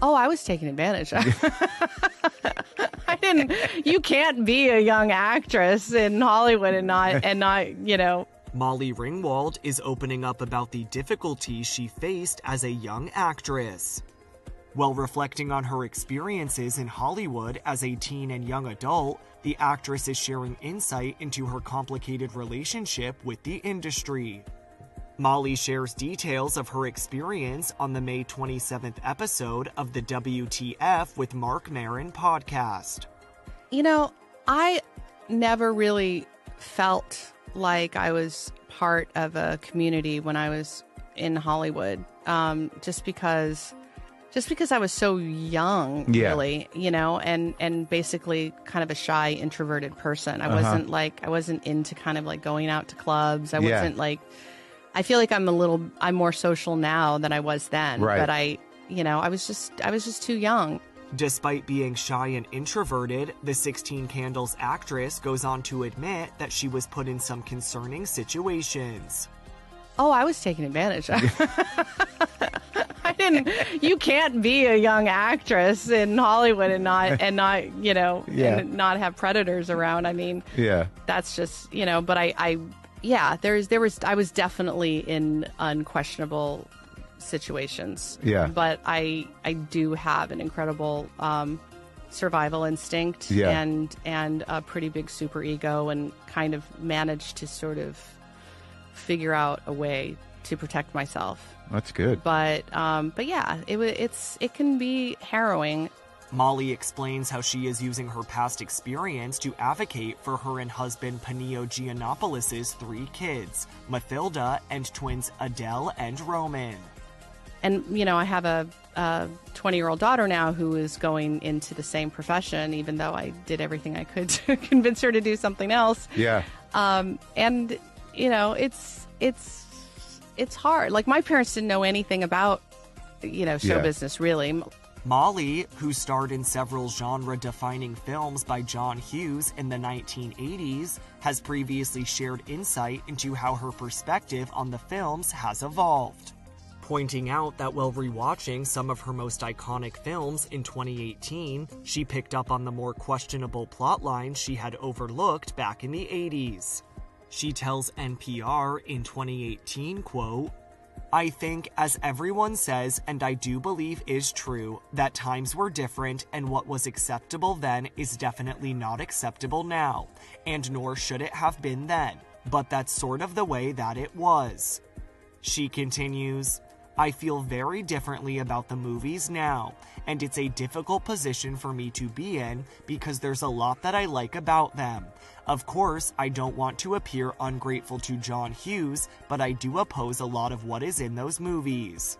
Oh, I was taken advantage of. You can't be a young actress in Hollywood and not, Molly Ringwald is opening up about the difficulties she faced as a young actress. While reflecting on her experiences in Hollywood as a teen and young adult, the actress is sharing insight into her complicated relationship with the industry. Molly shares details of her experience on the May 27th episode of the WTF with Marc Maron podcast. I never really felt like I was part of a community when I was in Hollywood, just because I was so young, really, and basically kind of a shy, introverted person. I wasn't into kind of like going out to clubs. I wasn't like, I feel like I'm more social now than I was then. Right. But I was just too young. Despite being shy and introverted, the 16 Candles actress goes on to admit that she was put in some concerning situations. Oh, I was taken advantage of. You can't be a young actress in Hollywood and not and not have predators around. I mean, that's just, but I was definitely in unquestionable situations. Yeah. But I do have an incredible survival instinct and a pretty big super ego, and kind of managed to sort of figure out a way to protect myself. That's good. But yeah, it can be harrowing. Molly explains how she is using her past experience to advocate for her and husband Panio Giannopoulos' 3 kids, Mathilda and twins Adele and Roman. And, I have a 20-year-old daughter now who is going into the same profession, even though I did everything I could to convince her to do something else. Yeah. And, it's hard. Like, my parents didn't know anything about, show business, really. Molly, who starred in several genre-defining films by John Hughes in the 1980s, has previously shared insight into how her perspective on the films has evolved, pointing out that while rewatching some of her most iconic films in 2018, she picked up on the more questionable plotlines she had overlooked back in the 80s. She tells NPR in 2018, quote, "I think, as everyone says, and I do believe is true, that times were different and what was acceptable then is definitely not acceptable now, and nor should it have been then, but that's sort of the way that it was." She continues, "I feel very differently about the movies now, and it's a difficult position for me to be in because there's a lot that I like about them. Of course, I don't want to appear ungrateful to John Hughes, but I do oppose a lot of what is in those movies."